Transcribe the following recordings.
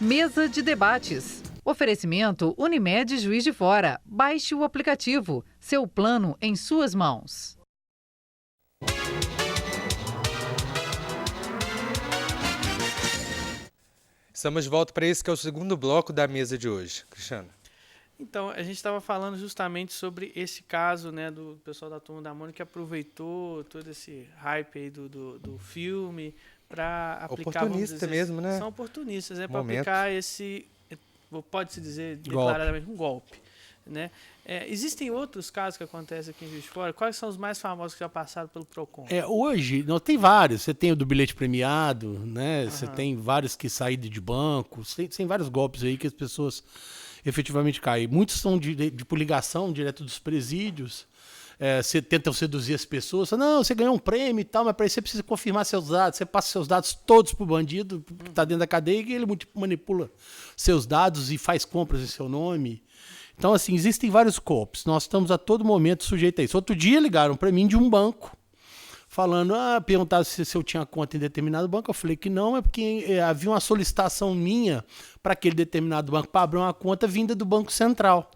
Mesa de debates. Oferecimento Unimed Juiz de Fora. Baixe o aplicativo. Seu plano em suas mãos. Estamos de volta para esse que é o segundo bloco da mesa de hoje. Cristiano. Então, a gente estava falando justamente sobre esse caso, né, do pessoal da Turma da Mônica que aproveitou todo esse hype aí do filme para aplicar... Oportunista mesmo, né? São oportunistas, né? Para aplicar esse, pode-se dizer declaradamente, um golpe. Né? Existem outros casos que acontecem aqui em Juiz de Fora? Quais são os mais famosos que já passaram pelo PROCON? Hoje, não, tem vários. Você tem o do bilhete premiado, né? Você tem vários que saem de banco. Tem vários golpes aí que as pessoas efetivamente caem. Muitos são por ligação direto dos presídios. Você tenta seduzir as pessoas. Não, você ganhou um prêmio e tal, mas para isso você precisa confirmar seus dados. Você passa seus dados todos pro bandido que está dentro da cadeia e ele manipula seus dados e faz compras em seu nome. Então, assim, existem vários golpes. Nós estamos a todo momento sujeitos a isso. Outro dia ligaram para mim de um banco, falando, perguntaram se eu tinha conta em determinado banco. Eu falei que não, é porque havia uma solicitação minha para aquele determinado banco para abrir uma conta vinda do Banco Central.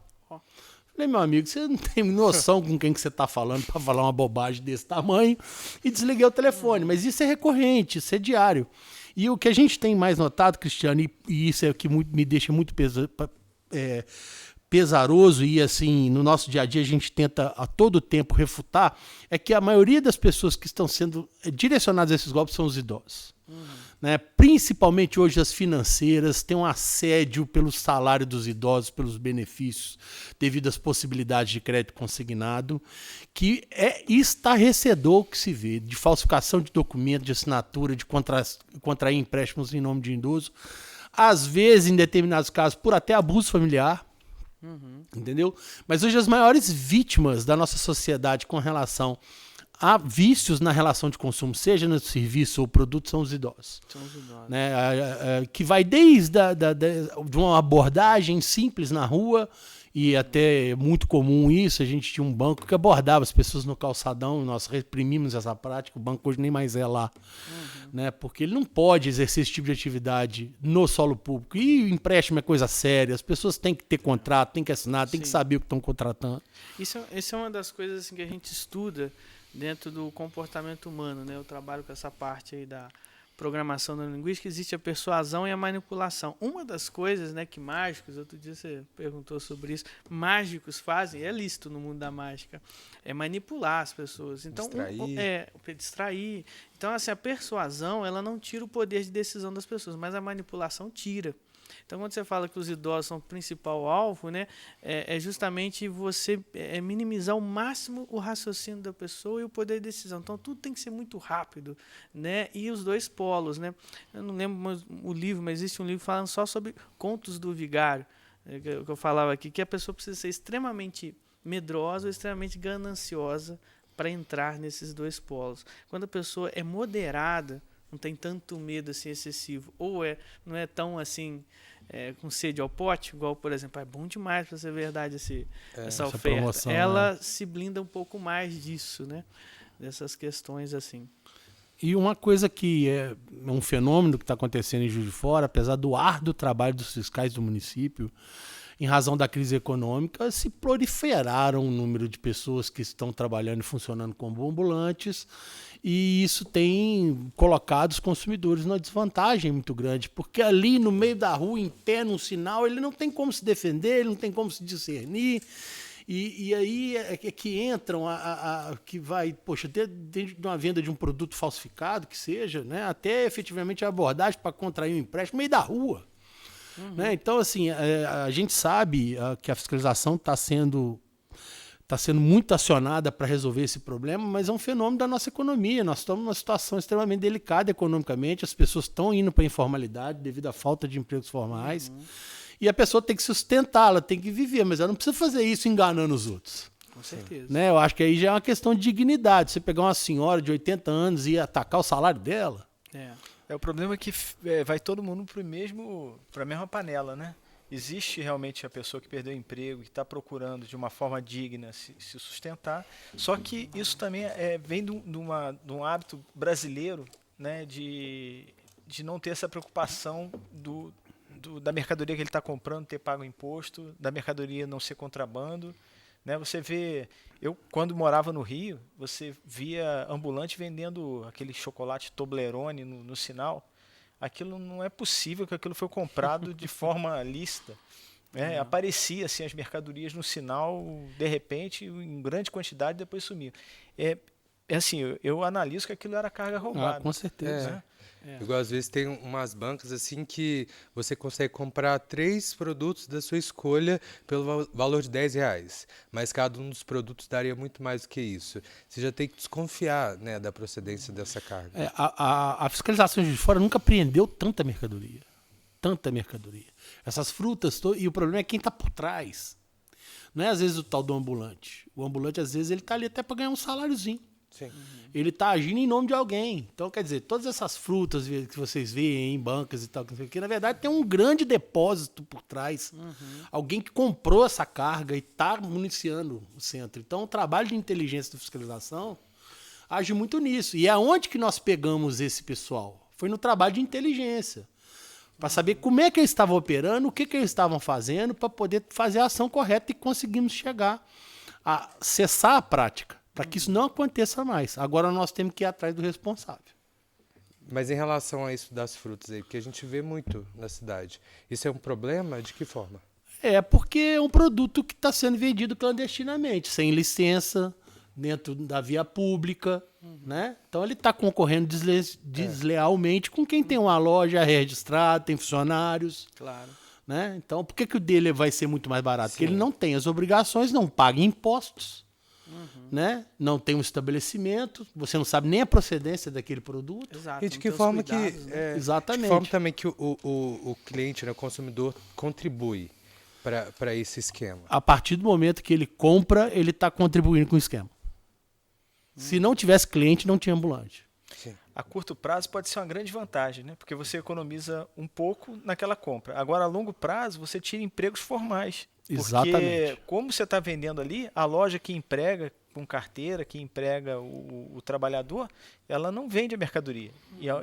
Falei, meu amigo, você não tem noção com quem que você está falando para falar uma bobagem desse tamanho. E desliguei o telefone. Mas isso é recorrente, isso é diário. E o que a gente tem mais notado, Cristiano, e isso é o que me deixa muito pesaroso e assim, no nosso dia a dia a gente tenta a todo tempo refutar, é que a maioria das pessoas que estão sendo direcionadas a esses golpes são os idosos. Né? Principalmente hoje as financeiras têm um assédio pelo salário dos idosos, pelos benefícios, devido às possibilidades de crédito consignado, que é estarrecedor o que se vê, de falsificação de documento, de assinatura, de contrair empréstimos em nome de idoso, às vezes, em determinados casos, por até abuso familiar. Entendeu? Mas hoje as maiores vítimas da nossa sociedade com relação a vícios na relação de consumo, seja no serviço ou produto, são os idosos. São os idosos. Né? Que vai desde de uma abordagem simples na rua, e até muito comum isso, a gente tinha um banco que abordava as pessoas no calçadão, nós reprimimos essa prática, o banco hoje nem mais é lá. Né? Porque ele não pode exercer esse tipo de atividade no solo público. E o empréstimo é coisa séria, as pessoas têm que ter contrato, têm que assinar, têm que saber o que estão contratando. Isso é uma das coisas assim, que a gente estuda dentro do comportamento humano, né? Eu trabalho com essa parte aí da programação neurolinguística, existe a persuasão e a manipulação. Uma das coisas, né, que mágicos, outro dia você perguntou sobre isso, mágicos fazem, é lícito no mundo da mágica, é manipular as pessoas. Então, distrair. Então, assim, a persuasão, ela não tira o poder de decisão das pessoas, mas a manipulação tira. Então, quando você fala que os idosos são o principal alvo, né, é justamente você minimizar ao máximo o raciocínio da pessoa e o poder de decisão. Então, tudo tem que ser muito rápido, né? E os dois polos, né? Eu não lembro o livro, mas existe um livro falando só sobre contos do vigário, que eu falava aqui, que a pessoa precisa ser extremamente medrosa ou extremamente gananciosa para entrar nesses dois polos. Quando a pessoa é moderada, não tem tanto medo assim excessivo, ou não é tão assim com sede ao pote, igual, por exemplo, é bom demais para ser verdade essa oferta. Promoção, ela se blinda um pouco mais disso, né? Dessas questões assim. E uma coisa que é um fenômeno que está acontecendo em Juiz de Fora, apesar do árduo trabalho dos fiscais do município, em razão da crise econômica, se proliferaram o número de pessoas que estão trabalhando e funcionando como ambulantes, e isso tem colocado os consumidores numa desvantagem muito grande, porque ali no meio da rua, em pé, num sinal, ele não tem como se defender, ele não tem como se discernir, e aí é que entram, que vai, dentro de uma venda de um produto falsificado, que seja, né, até efetivamente a abordagem para contrair um empréstimo no meio da rua. Né? Então, assim, a gente sabe que a fiscalização está sendo muito acionada para resolver esse problema, mas é um fenômeno da nossa economia. Nós estamos numa situação extremamente delicada economicamente, as pessoas estão indo para a informalidade devido à falta de empregos formais, e a pessoa tem que sustentar, ela tem que viver, mas ela não precisa fazer isso enganando os outros. Com certeza. Né? Eu acho que aí já é uma questão de dignidade. Você pegar uma senhora de 80 anos e atacar o salário dela... O problema é que vai todo mundo para a mesma panela, né? Existe realmente a pessoa que perdeu o emprego, que está procurando de uma forma digna se sustentar, só que isso também vem de um hábito brasileiro, né? De não ter essa preocupação da mercadoria que ele está comprando ter pago imposto, da mercadoria não ser contrabando. Né? Você vê, eu quando morava no Rio, você via ambulante vendendo aquele chocolate Toblerone no sinal. Aquilo não é possível que aquilo foi comprado de forma lícita. Né? Aparecia assim, as mercadorias no sinal, de repente, em grande quantidade, depois sumiam. Assim, eu analiso que aquilo era carga roubada. Com certeza. Né? Igual às vezes tem umas bancas assim que você consegue comprar 3 produtos da sua escolha pelo valor de R$10, mas cada um dos produtos daria muito mais do que isso. Você já tem que desconfiar, né, da procedência dessa carga. A fiscalização de fora nunca apreendeu tanta mercadoria. Tanta mercadoria. Essas frutas, e o problema é quem está por trás. Não é às vezes o tal do ambulante. O ambulante, às vezes, ele está ali até para ganhar um saláriozinho. Sim. Ele está agindo em nome de alguém. Então, quer dizer, todas essas frutas que vocês veem em bancas e tal, que na verdade tem um grande depósito por trás. Alguém que comprou essa carga e está municiando o centro. Então, o trabalho de inteligência de fiscalização age muito nisso. E aonde que nós pegamos esse pessoal? Foi no trabalho de inteligência. Para saber como é que eles estavam operando, o que eles estavam fazendo, para poder fazer a ação correta e conseguimos chegar a cessar a prática. Para que isso não aconteça mais. Agora nós temos que ir atrás do responsável. Mas em relação a isso das frutas aí, porque a gente vê muito na cidade, isso é um problema? De que forma? Porque é um produto que está sendo vendido clandestinamente, sem licença, dentro da via pública. Né? Então ele está concorrendo deslealmente com quem tem uma loja registrada, tem funcionários. Claro. Né? Então por que o dele vai ser muito mais barato? Sim. Porque ele não tem as obrigações, não paga impostos. Né? Não tem um estabelecimento, você não sabe nem a procedência daquele produto. Exato. E de que forma que Exatamente. De que forma também que o cliente, né, o consumidor, contribui para esse esquema? A partir do momento que ele compra, ele está contribuindo com o esquema. Se não tivesse cliente, não tinha ambulante. Sim. A curto prazo pode ser uma grande vantagem, né? Porque você economiza um pouco naquela compra. Agora, a longo prazo, você tira empregos formais. Exatamente. Porque como você está vendendo ali, a loja que emprega com carteira, que emprega o trabalhador, ela não vende a mercadoria.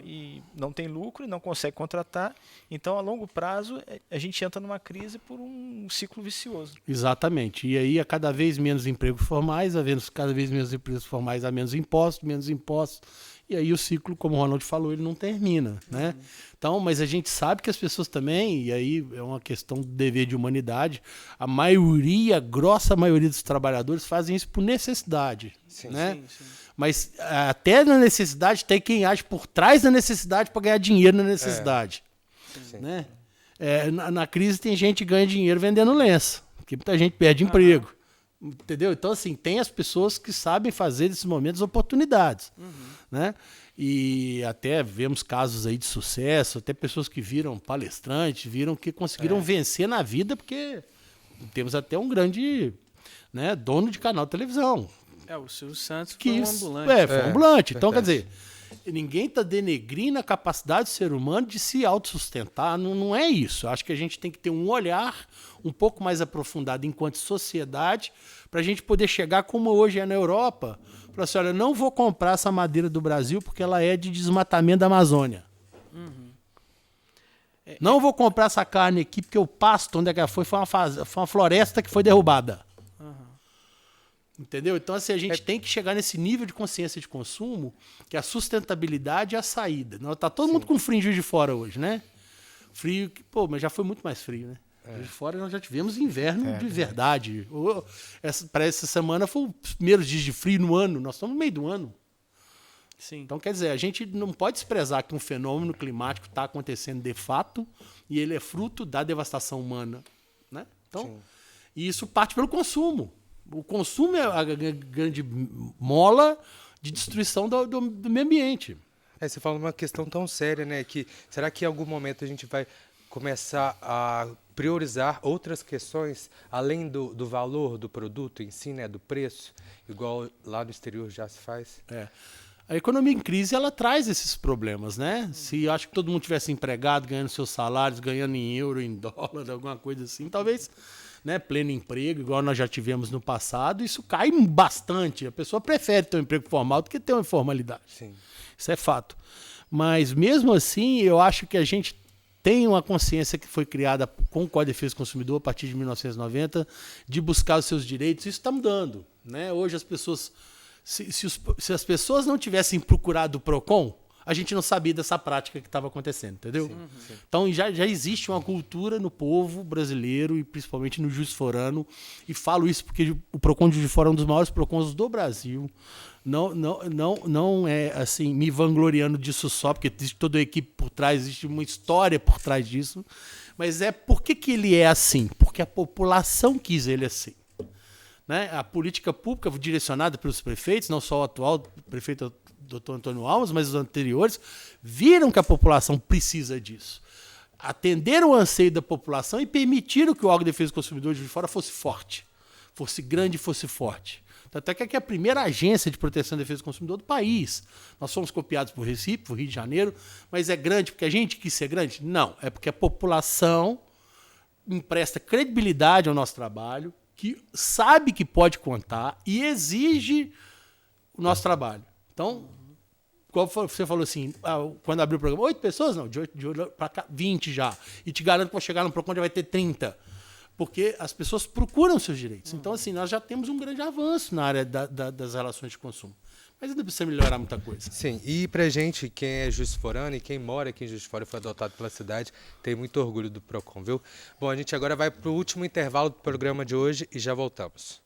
E não tem lucro e não consegue contratar. Então, a longo prazo, a gente entra numa crise por um ciclo vicioso. Exatamente. E aí, há cada vez menos empregos formais, havendo cada vez menos empregos formais, há menos impostos. E aí o ciclo, como o Ronald falou, ele não termina, né? Então, mas a gente sabe que as pessoas também, e aí é uma questão do dever de humanidade, a grossa maioria dos trabalhadores fazem isso por necessidade, Sim. né? Sim. Mas até na necessidade tem quem age por trás da necessidade para ganhar dinheiro na necessidade, Sim. né? Na crise tem gente que ganha dinheiro vendendo lenço, porque muita gente perde emprego. Entendeu? Então, assim, tem as pessoas que sabem fazer desses momentos oportunidades. Né? E até vemos casos aí de sucesso, até pessoas que viram palestrantes, viram que conseguiram vencer na vida, porque temos até um grande, né, dono de canal de televisão. O Silvio Santos Que foi um ambulante. foi um ambulante. Então, quer verdade. dizer, ninguém está denegrindo a capacidade do ser humano de se autossustentar. Não é isso. Acho que a gente tem que ter um olhar um pouco mais aprofundado enquanto sociedade para a gente poder chegar como hoje é na Europa. Falar assim, olha, não vou comprar essa madeira do Brasil porque ela é de desmatamento da Amazônia. Não vou comprar essa carne aqui porque o pasto onde ela foi uma floresta que foi derrubada. Entendeu? Então, assim, a gente tem que chegar nesse nível de consciência de consumo que a sustentabilidade é a saída. Tá todo mundo com frio em Juiz de Fora hoje, né? Frio, mas já foi muito mais frio, né? Juiz de Fora nós já tivemos inverno de verdade. Para essa semana foi os primeiros dias de frio no ano. Nós estamos no meio do ano. Sim. Então, quer dizer, a gente não pode desprezar que um fenômeno climático está acontecendo de fato e ele é fruto da devastação humana, né? Então, e isso parte pelo consumo. O consumo é a grande mola de destruição do meio ambiente. Você fala uma questão tão séria, né? Que será que em algum momento a gente vai começar a priorizar outras questões além do valor do produto em si, né? Do preço, igual lá no exterior já se faz? A economia em crise, ela traz esses problemas, né? Se acho que todo mundo tivesse empregado, ganhando seus salários, ganhando em euro, em dólar, alguma coisa assim, talvez, né, pleno emprego, igual nós já tivemos no passado, isso cai bastante. A pessoa prefere ter um emprego formal do que ter uma informalidade. Sim. Isso é fato. Mas mesmo assim, eu acho que a gente tem uma consciência que foi criada com o Código de Defesa do Consumidor a partir de 1990 de buscar os seus direitos. Isso está mudando, né? Hoje as pessoas, se as pessoas não tivessem procurado o PROCON, a gente não sabia dessa prática que estava acontecendo, entendeu? Sim. Então já existe uma cultura no povo brasileiro e principalmente no Juiz de Fora, e falo isso porque o PROCON de Juiz de Fora é um dos maiores PROCONs do Brasil. Não é assim, me vangloriando disso só, porque existe toda a equipe por trás, existe uma história por trás disso, mas por que ele é assim? Porque a população quis ele assim. Né? A política pública direcionada pelos prefeitos, não só o atual prefeito Dr. Antônio Alves, mas os anteriores, viram que a população precisa disso. Atenderam o anseio da população e permitiram que o órgão de defesa do consumidor de Juiz de Fora fosse forte, fosse grande e fosse forte. Até que é a primeira agência de proteção e defesa do consumidor do país. Nós fomos copiados por Recife, por Rio de Janeiro, mas é grande porque a gente quis ser grande? Não, é porque a população empresta credibilidade ao nosso trabalho, que sabe que pode contar e exige o nosso trabalho. Então, você falou assim, quando abriu o programa, 8 pessoas? Não, de 8 para cá, 20 já. E te garanto que vai chegar no PROCON já vai ter 30. Porque as pessoas procuram seus direitos. Então, assim, nós já temos um grande avanço na área das relações de consumo. Mas ainda precisa melhorar muita coisa. Sim, e pra gente, quem é Juiz de Fora e quem mora aqui em Juiz de Fora e foi adotado pela cidade, tem muito orgulho do PROCON, viu? Bom, a gente agora vai pro último intervalo do programa de hoje e já voltamos.